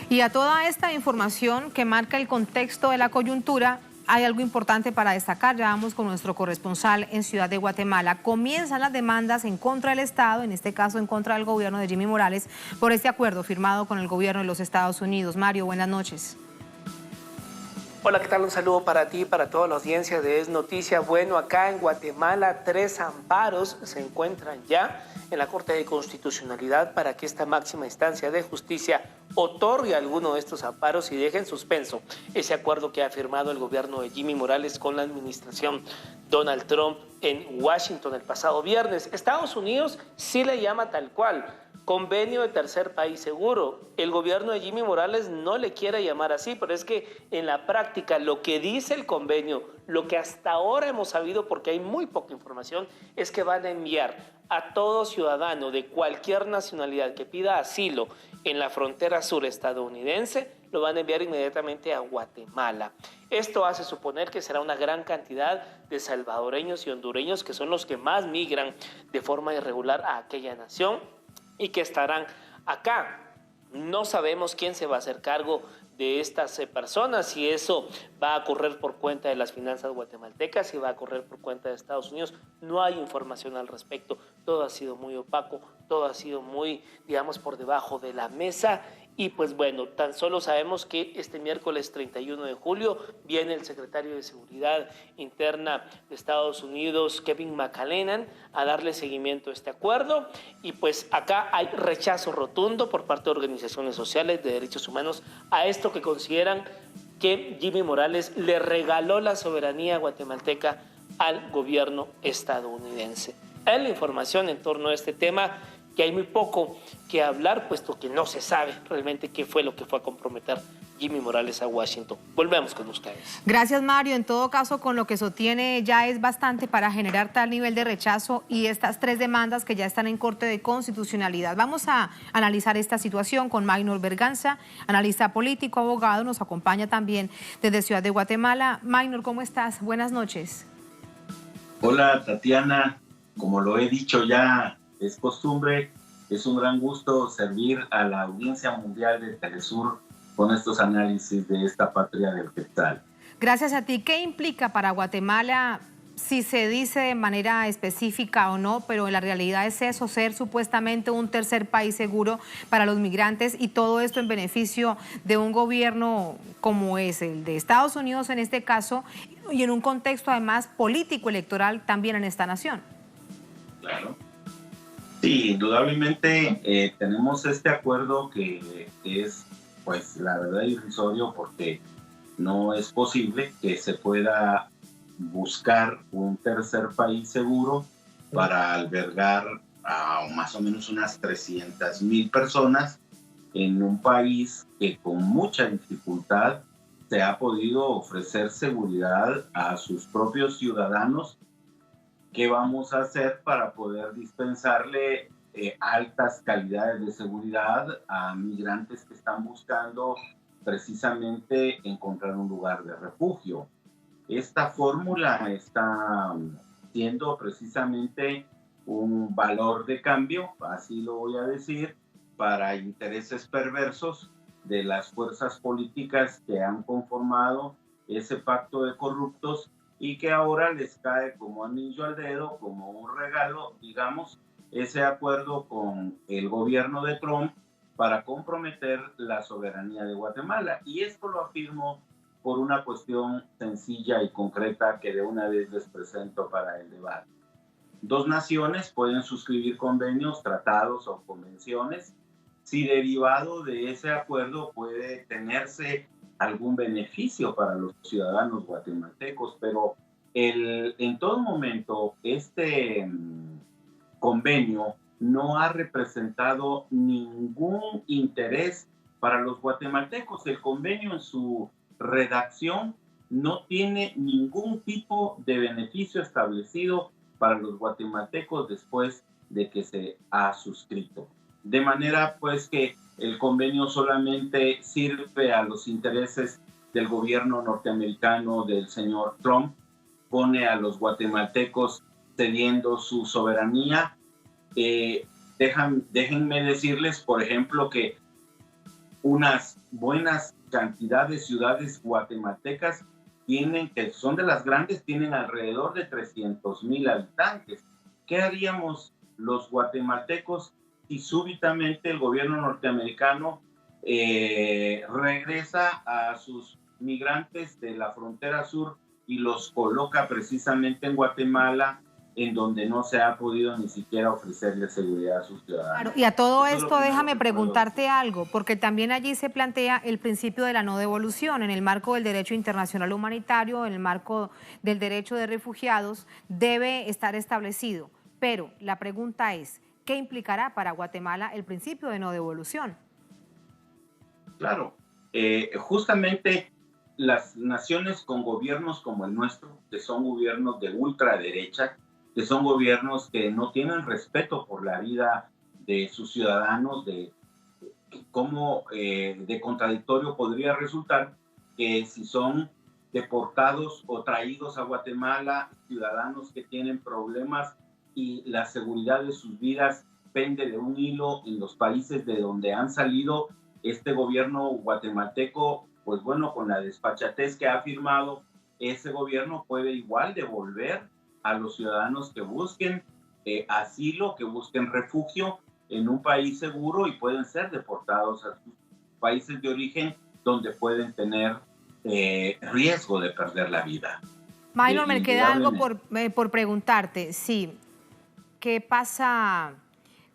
Y a toda esta información que marca el contexto de la coyuntura, hay algo importante para destacar. Ya vamos con nuestro corresponsal en Ciudad de Guatemala. Comienzan las demandas en contra del Estado, en este caso en contra del gobierno de Jimmy Morales, por este acuerdo firmado con el gobierno de los Estados Unidos. Mario, buenas noches. Hola, ¿qué tal? Un saludo para ti y para toda la audiencia de Es Noticia. Bueno, acá en Guatemala 3 amparos se encuentran ya en la Corte de Constitucionalidad para que esta máxima instancia de justicia otorgue alguno de estos amparos y deje en suspenso ese acuerdo que ha firmado el gobierno de Jimmy Morales con la administración Donald Trump en Washington el pasado viernes. Estados Unidos sí le llama tal cual convenio de tercer país seguro. El gobierno de Jimmy Morales no le quiere llamar así, pero es que en la práctica lo que dice el convenio, lo que hasta ahora hemos sabido, porque hay muy poca información, es que van a enviar a todo ciudadano de cualquier nacionalidad que pida asilo en la frontera sur estadounidense, lo van a enviar inmediatamente a Guatemala. Esto hace suponer que será una gran cantidad de salvadoreños y hondureños que son los que más migran de forma irregular a aquella nación y que estarán acá. No sabemos quién se va a hacer cargo de estas personas, si eso va a correr por cuenta de las finanzas guatemaltecas, si va a correr por cuenta de Estados Unidos. No hay información al respecto. Todo ha sido muy opaco, todo ha sido muy, digamos, por debajo de la mesa. Y pues bueno, tan solo sabemos que este miércoles 31 de julio viene el secretario de Seguridad Interna de Estados Unidos, Kevin McAleenan, a darle seguimiento a este acuerdo. Y pues acá hay rechazo rotundo por parte de organizaciones sociales de derechos humanos a esto que consideran que Jimmy Morales le regaló la soberanía guatemalteca al gobierno estadounidense. Es la información en torno a este tema, que hay muy poco que hablar, puesto que no se sabe realmente qué fue lo que fue a comprometer Jimmy Morales a Washington. Volvemos con ustedes. Gracias, Mario. En todo caso, con lo que sostiene ya es bastante para generar tal nivel de rechazo y estas 3 demandas que ya están en Corte de Constitucionalidad. Vamos a analizar esta situación con Maynor Berganza, analista político, abogado, nos acompaña también desde Ciudad de Guatemala. Maynor, ¿cómo estás? Buenas noches. Hola, Tatiana. Como lo he dicho ya, es costumbre, es un gran gusto servir a la audiencia mundial de Telesur con estos análisis de esta patria del Quetzal. Gracias a ti. ¿Qué implica para Guatemala si se dice de manera específica o no, pero la realidad es eso, ser supuestamente un tercer país seguro para los migrantes, y todo esto en beneficio de un gobierno como es el de Estados Unidos en este caso, y en un contexto además político electoral también en esta nación. Claro. Sí, indudablemente tenemos este acuerdo que es, pues, la verdad irrisorio, porque no es posible que se pueda buscar un tercer país seguro para albergar a más o menos unas 300,000 personas en un país que con mucha dificultad se ha podido ofrecer seguridad a sus propios ciudadanos. ¿Qué vamos a hacer para poder dispensarle altas calidades de seguridad a migrantes que están buscando precisamente encontrar un lugar de refugio? Esta fórmula está siendo precisamente un valor de cambio, así lo voy a decir, para intereses perversos de las fuerzas políticas que han conformado ese pacto de corruptos, y que ahora les cae como anillo al dedo, como un regalo, digamos, ese acuerdo con el gobierno de Trump para comprometer la soberanía de Guatemala. Y esto lo afirmo por una cuestión sencilla y concreta que de una vez les presento para el debate. Dos naciones pueden suscribir convenios, tratados o convenciones si derivado de ese acuerdo puede tenerse algún beneficio para los ciudadanos guatemaltecos, pero en todo momento este convenio no ha representado ningún interés para los guatemaltecos. El convenio en su redacción no tiene ningún tipo de beneficio establecido para los guatemaltecos después de que se ha suscrito. De manera pues que el convenio solamente sirve a los intereses del gobierno norteamericano del señor Trump, pone a los guatemaltecos cediendo su soberanía. Déjenme decirles, por ejemplo, que unas buenas cantidades de ciudades guatemaltecas que son de las grandes, tienen alrededor de 300,000 habitantes. ¿Qué haríamos los guatemaltecos si súbitamente el gobierno norteamericano regresa a sus migrantes de la frontera sur y los coloca precisamente en Guatemala, en donde no se ha podido ni siquiera ofrecerle seguridad a sus ciudadanos? Claro, y a todo esto déjame preguntarte algo, porque también allí se plantea el principio de la no devolución en el marco del derecho internacional humanitario, en el marco del derecho de refugiados, debe estar establecido. Pero la pregunta es, ¿qué implicará para Guatemala el principio de no devolución? Claro, justamente las naciones con gobiernos como el nuestro, que son gobiernos de ultraderecha, que son gobiernos que no tienen respeto por la vida de sus ciudadanos, de cómo de contradictorio podría resultar que si son deportados o traídos a Guatemala, ciudadanos que tienen problemas y la seguridad de sus vidas pende de un hilo en los países de donde han salido, este gobierno guatemalteco, pues bueno, con la desfachatez que ha firmado, ese gobierno puede igual devolver a los ciudadanos que busquen asilo, que busquen refugio en un país seguro, y pueden ser deportados a sus países de origen donde pueden tener riesgo de perder la vida. Maynor, me queda algo por preguntarte. Sí, ¿qué pasa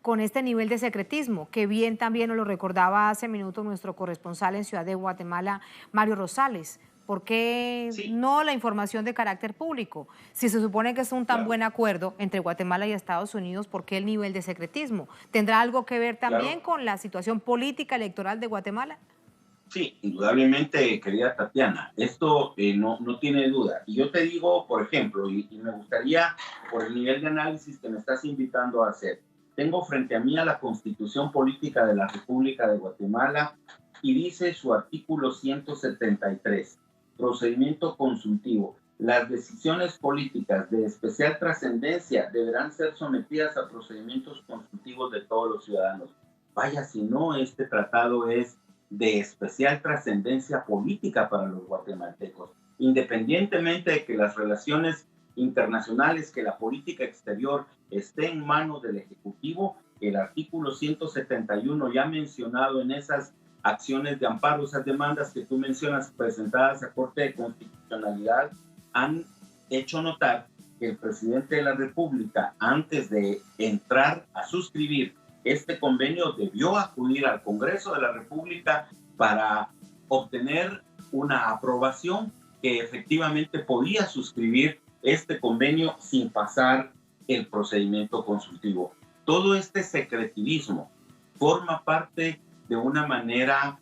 con este nivel de secretismo? Que bien también nos lo recordaba hace minutos nuestro corresponsal en Ciudad de Guatemala, Mario Rosales. ¿Por qué no la información de carácter público? Si se supone que es un tan buen acuerdo entre Guatemala y Estados Unidos, ¿por qué el nivel de secretismo? ¿Tendrá algo que ver también con la situación política electoral de Guatemala? Sí, indudablemente, querida Tatiana, esto no tiene duda. Y yo te digo, por ejemplo, y me gustaría, por el nivel de análisis que me estás invitando a hacer, tengo frente a mí a la Constitución Política de la República de Guatemala, y dice su artículo 173, procedimiento consultivo. Las decisiones políticas de especial trascendencia deberán ser sometidas a procedimientos consultivos de todos los ciudadanos. Vaya, si no, este tratado es de especial trascendencia política para los guatemaltecos, independientemente de que las relaciones internacionales, que la política exterior esté en manos del Ejecutivo. El artículo 171 ya mencionado en esas acciones de amparo, esas demandas que tú mencionas presentadas a Corte de Constitucionalidad, han hecho notar que el presidente de la República, antes de entrar a suscribir este convenio, debió acudir al Congreso de la República para obtener una aprobación que efectivamente podía suscribir este convenio sin pasar el procedimiento consultivo. Todo este secretivismo forma parte de una manera,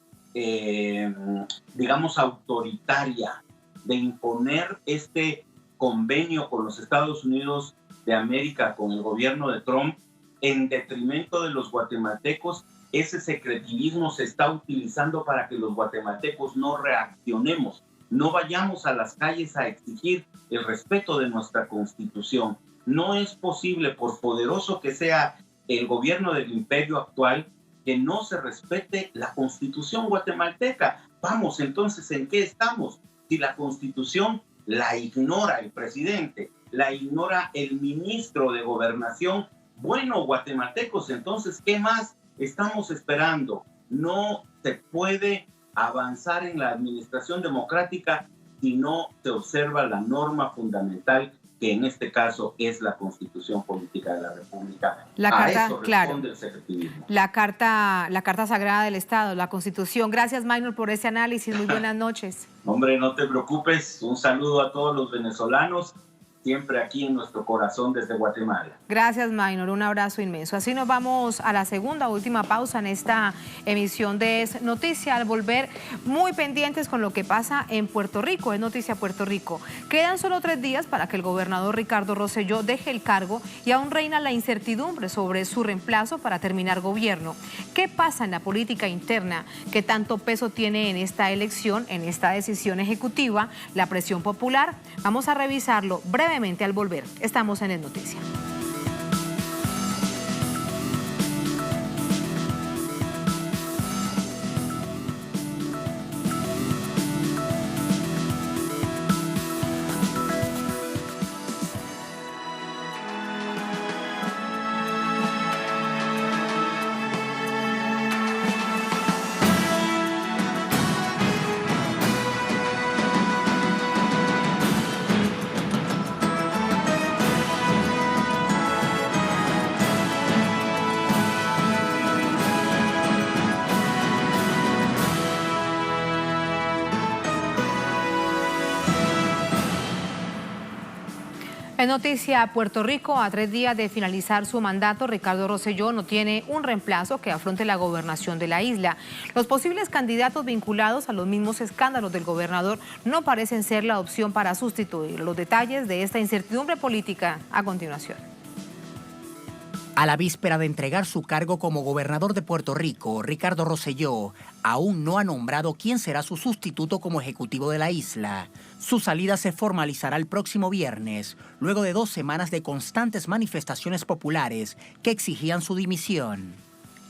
digamos, autoritaria de imponer este convenio con los Estados Unidos de América, con el gobierno de Trump, en detrimento de los guatemaltecos. Ese secretivismo se está utilizando para que los guatemaltecos no reaccionemos, no vayamos a las calles a exigir el respeto de nuestra Constitución. No es posible, por poderoso que sea el gobierno del imperio actual, que no se respete la Constitución guatemalteca. Vamos, entonces, ¿en qué estamos? Si la Constitución la ignora el presidente, la ignora el ministro de Gobernación, bueno, guatemaltecos, entonces, ¿qué más estamos esperando? No se puede avanzar en la administración democrática si no se observa la norma fundamental, que en este caso es la Constitución Política de la República. La carta, eso claro, el secretivismo. la carta sagrada del Estado, la Constitución. Gracias, Maynor, por ese análisis. Muy buenas noches. Hombre, no te preocupes. Un saludo a todos los venezolanos, siempre aquí en nuestro corazón desde Guatemala. Gracias, Maynor, un abrazo inmenso. Así nos vamos a la segunda, última pausa en esta emisión de Es Noticia. Al volver, muy pendientes con lo que pasa en Puerto Rico, Es Noticia Puerto Rico. Quedan solo 3 días para que el gobernador Ricardo Rosselló deje el cargo y aún reina la incertidumbre sobre su reemplazo para terminar gobierno. ¿Qué pasa en la política interna? ¿Qué tanto peso tiene en esta elección, en esta decisión ejecutiva, la presión popular? Vamos a revisarlo brevemente al volver. Estamos en Es Noticia. En Noticia Puerto Rico, a 3 días de finalizar su mandato, Ricardo Rosselló no tiene un reemplazo que afronte la gobernación de la isla. Los posibles candidatos vinculados a los mismos escándalos del gobernador no parecen ser la opción para sustituir. Los detalles de esta incertidumbre política a continuación. A la víspera de entregar su cargo como gobernador de Puerto Rico, Ricardo Rosselló aún no ha nombrado quién será su sustituto como ejecutivo de la isla. Su salida se formalizará el próximo viernes, luego de 2 semanas de constantes manifestaciones populares que exigían su dimisión.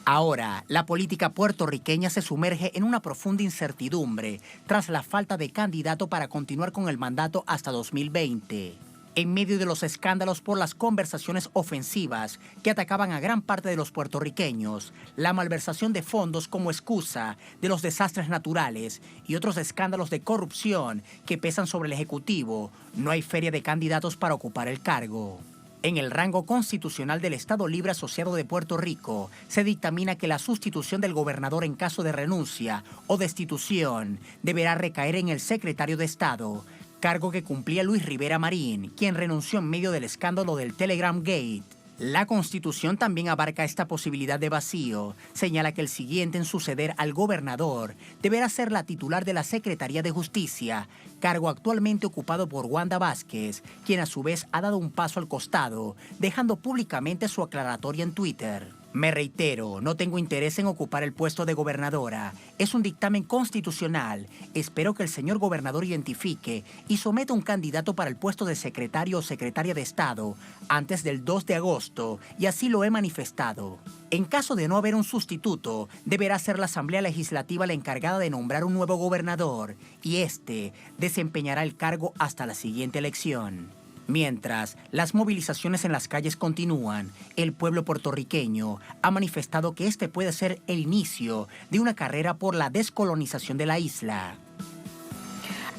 Ahora, la política puertorriqueña se sumerge en una profunda incertidumbre tras la falta de candidato para continuar con el mandato hasta 2020. En medio de los escándalos por las conversaciones ofensivas que atacaban a gran parte de los puertorriqueños, la malversación de fondos como excusa de los desastres naturales y otros escándalos de corrupción que pesan sobre el Ejecutivo, no hay feria de candidatos para ocupar el cargo. En el rango constitucional del Estado Libre Asociado de Puerto Rico, se dictamina que la sustitución del gobernador en caso de renuncia o destitución deberá recaer en el secretario de Estado, cargo que cumplía Luis Rivera Marín, quien renunció en medio del escándalo del Telegram Gate. La Constitución también abarca esta posibilidad de vacío. Señala que el siguiente en suceder al gobernador deberá ser la titular de la Secretaría de Justicia, cargo actualmente ocupado por Wanda Vázquez, quien a su vez ha dado un paso al costado, dejando públicamente su aclaratoria en Twitter. Me reitero, no tengo interés en ocupar el puesto de gobernadora. Es un dictamen constitucional. Espero que el señor gobernador identifique y someta un candidato para el puesto de secretario o secretaria de Estado antes del 2 de agosto, y así lo he manifestado. En caso de no haber un sustituto, deberá ser la Asamblea Legislativa la encargada de nombrar un nuevo gobernador, y este desempeñará el cargo hasta la siguiente elección. Mientras las movilizaciones en las calles continúan, el pueblo puertorriqueño ha manifestado que este puede ser el inicio de una carrera por la descolonización de la isla.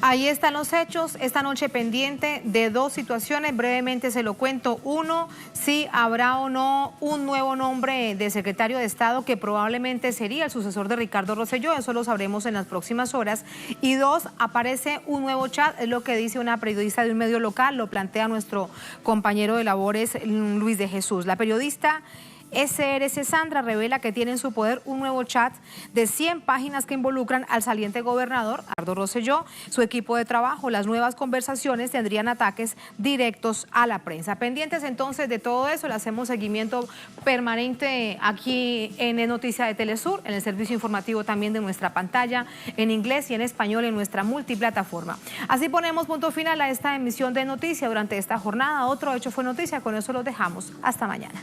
Ahí están los hechos, esta noche pendiente de dos situaciones, brevemente se lo cuento. Uno, si habrá o no un nuevo nombre de secretario de Estado que probablemente sería el sucesor de Ricardo Rosselló, eso lo sabremos en las próximas horas. Y dos, aparece un nuevo chat, es lo que dice una periodista de un medio local, lo plantea nuestro compañero de labores Luis de Jesús. La periodista SRC Sandra revela que tiene en su poder un nuevo chat de 100 páginas que involucran al saliente gobernador Ricardo Rosselló, su equipo de trabajo. Las nuevas conversaciones tendrían ataques directos a la prensa. Pendientes entonces de todo eso, le hacemos seguimiento permanente aquí en Noticia de Telesur, en el servicio informativo también de nuestra pantalla, en inglés y en español en nuestra multiplataforma. Así ponemos punto final a esta emisión de Noticia durante esta jornada. Otro hecho fue noticia, con eso los dejamos. Hasta mañana.